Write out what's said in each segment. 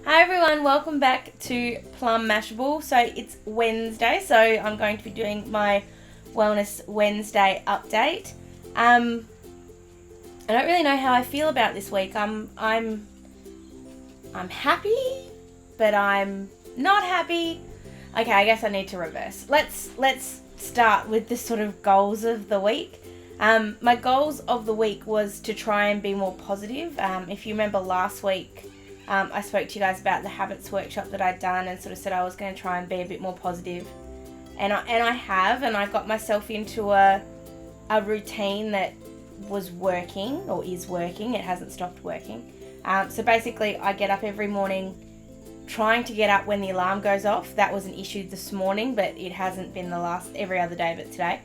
Hi everyone, welcome back to Plum Mashable. So it's Wednesday, so I'm going to be doing my Wellness Wednesday update. I don't really know how I feel about this week. I'm happy, but I'm not happy. Okay, I guess I need to reverse. Let's start with the sort of goals of the week. My goals of the week was to try and be more positive. If you remember last week, I spoke to you guys about the habits workshop that I'd done and sort of said I was going to try and be a bit more positive. And I have, and I got myself into a routine that was working, or is working. It hasn't stopped working. So basically, I get up every morning trying to get up when the alarm goes off. That was an issue this morning, but it hasn't been every other day but today.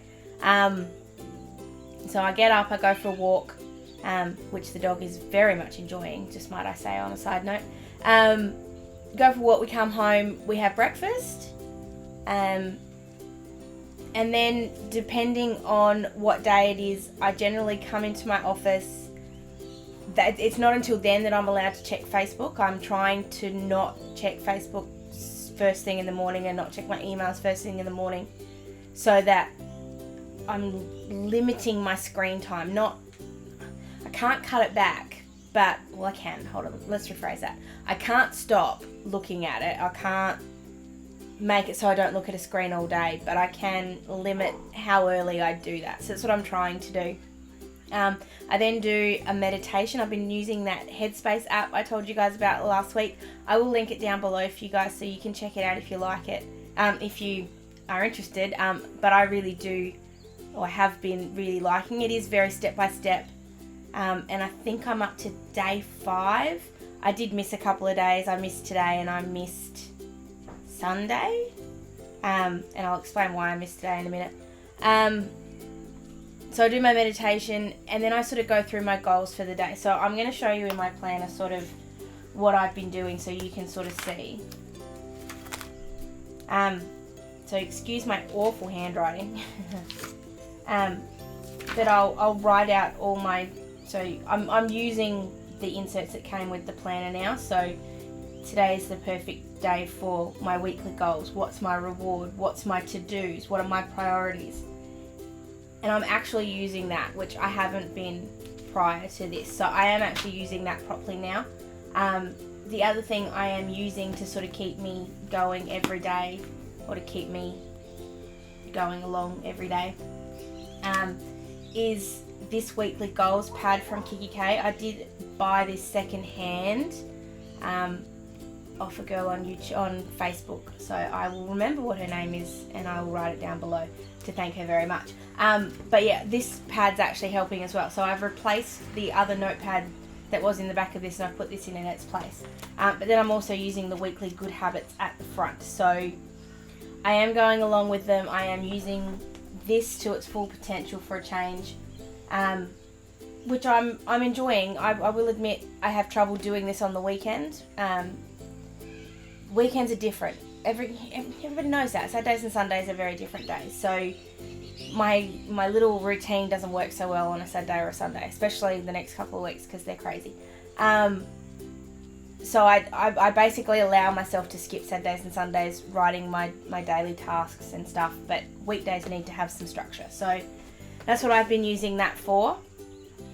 So I get up, I go for a walk, which the dog is very much enjoying, just might I say on a side note. Go for a walk, we come home, we have breakfast, and then depending on what day it is, I generally come into my office. It's not until then that I'm allowed to check Facebook. I'm trying to not check Facebook first thing in the morning and not check my emails first thing in the morning, so that I'm limiting my screen time. I can't cut it back, but, well, I can. Hold on, let's rephrase that. I can't stop looking at it. I can't make it so I don't look at a screen all day, but I can limit how early I do that. So that's what I'm trying to do. I then do a meditation. I've been using that Headspace app I told you guys about last week. I will link it down below for you guys so you can check it out if you like it, if you are interested. But I really do, or have been really liking it. It is very step by step. And I think I'm up to day 5. I did miss a couple of days. I missed today and I missed Sunday. And I'll explain why I missed today in a minute. So I do my meditation and then I sort of go through my goals for the day. So I'm going to show you in my planner sort of what I've been doing so you can sort of see. So excuse my awful handwriting. But I'll write out all my... So I'm using the inserts that came with the planner now. So today is the perfect day for my weekly goals. What's my reward? What's my to-dos? What are my priorities? And I'm actually using that, which I haven't been prior to this. So I am actually using that properly now. The other thing I am using to sort of keep me going every day, or to keep me going along every day, is this weekly goals pad from Kiki K. I did buy this second hand off a girl on Facebook, so I will remember what her name is and I will write it down below to thank her very much. But yeah, this pad's actually helping as well. So I've replaced the other notepad that was in the back of this and I've put this in its place. But then I'm also using the weekly good habits at the front. So I am going along with them. I am using this to its full potential for a change, which I'm enjoying. I will admit I have trouble doing this on the weekend. Weekends are different. Everybody knows that. Saturdays and Sundays are very different days. So my little routine doesn't work so well on a Saturday or a Sunday, especially the next couple of weeks because they're crazy. So I basically allow myself to skip Saturdays and Sundays writing my daily tasks and stuff, but weekdays need to have some structure. So that's what I've been using that for.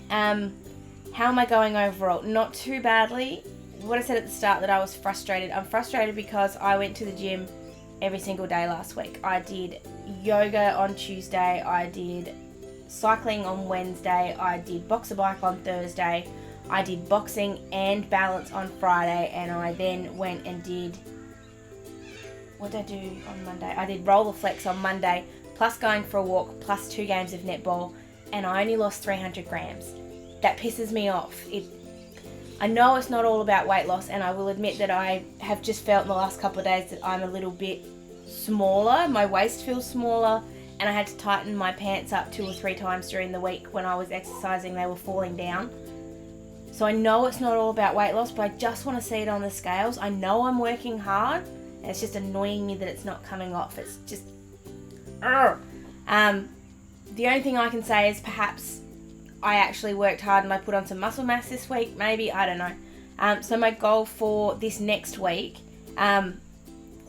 How am I going overall? Not too badly. What I said at the start, that I was frustrated. I'm frustrated because I went to the gym every single day last week. I did yoga on Tuesday. I did cycling on Wednesday. I did boxer bike on Thursday. I did boxing and balance on Friday, and I then went and did... What did I do on Monday? I did roller flex on Monday, plus going for a walk, plus 2 games of netball, and I only lost 300 grams. That pisses me off. I know it's not all about weight loss, and I will admit that I have just felt in the last couple of days that I'm a little bit smaller. My waist feels smaller, and I had to tighten my pants up 2 or 3 times during the week when I was exercising. They were falling down. So I know it's not all about weight loss, but I just want to see it on the scales. I know I'm working hard, and it's just annoying me that it's not coming off. It's just... The only thing I can say is perhaps I actually worked hard and I put on some muscle mass this week, maybe, I don't know. So my goal for this next week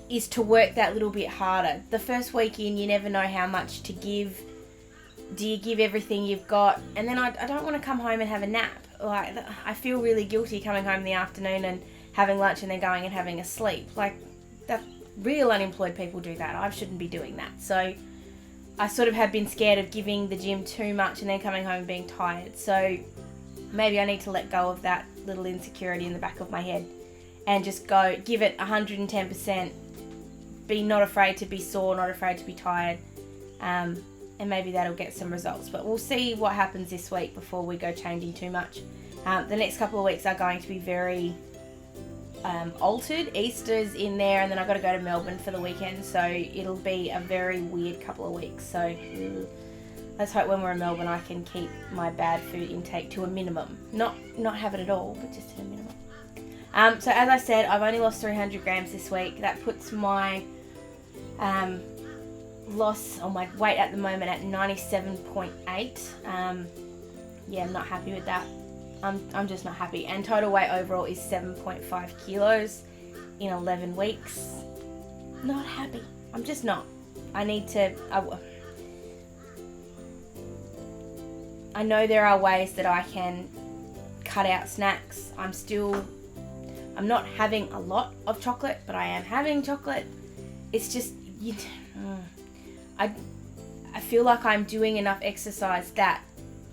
is to work that little bit harder. The first week in, you never know how much to give. Do you give everything you've got? And then I don't want to come home and have a nap. Like, I feel really guilty coming home in the afternoon and having lunch and then going and having a sleep. Like, that real unemployed people do that. I shouldn't be doing that. So I sort of have been scared of giving the gym too much and then coming home and being tired. So maybe I need to let go of that little insecurity in the back of my head and just go give it 110%. Be not afraid to be sore, not afraid to be tired. And maybe that'll get some results. But we'll see what happens this week before we go changing too much. The next couple of weeks are going to be very altered. Easter's in there, and then I've got to go to Melbourne for the weekend, so it'll be a very weird couple of weeks. So let's hope when we're in Melbourne I can keep my bad food intake to a minimum. Not have it at all, but just to a minimum. So as I said, I've only lost 300 grams this week. That puts my loss on my weight at the moment at 97.8. Yeah, I'm not happy with that. I'm just not happy. And total weight overall is 7.5 kilos in 11 weeks. Not happy. I'm just not. I need to... I know there are ways that I can cut out snacks. I'm not having a lot of chocolate, but I am having chocolate. It's just... I feel like I'm doing enough exercise that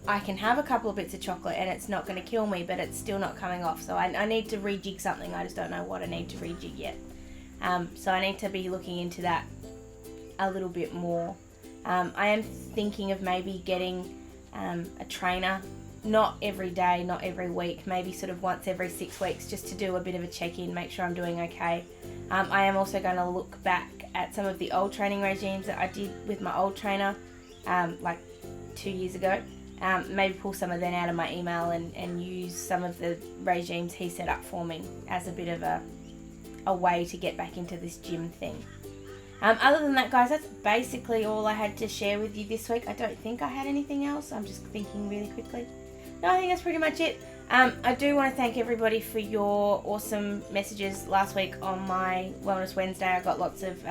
I can have a couple of bits of chocolate and it's not going to kill me, but it's still not coming off. So I need to rejig something. I just don't know what I need to rejig yet. So I need to be looking into that a little bit more. I am thinking of maybe getting a trainer, not every day, not every week, maybe sort of once every 6 weeks, just to do a bit of a check-in, make sure I'm doing okay. I am also going to look back at some of the old training regimes that I did with my old trainer like 2 years ago. Maybe pull some of them out of my email and use some of the regimes he set up for me as a bit of a way to get back into this gym thing. Other than that, guys, that's basically all I had to share with you this week. I don't think I had anything else. I'm just thinking really quickly. No, I think that's pretty much it. I do want to thank everybody for your awesome messages last week on my Wellness Wednesday. I got lots of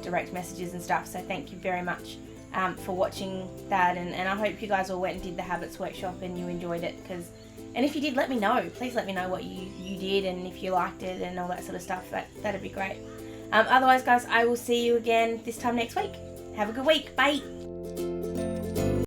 direct messages and stuff, so thank you very much for watching that, and I hope you guys all went and did the Habits Workshop and you enjoyed it, and if you did, let me know. Please let me know what you did and if you liked it and all that sort of stuff. That'd be great. Otherwise, guys, I will see you again this time next week. Have a good week. Bye.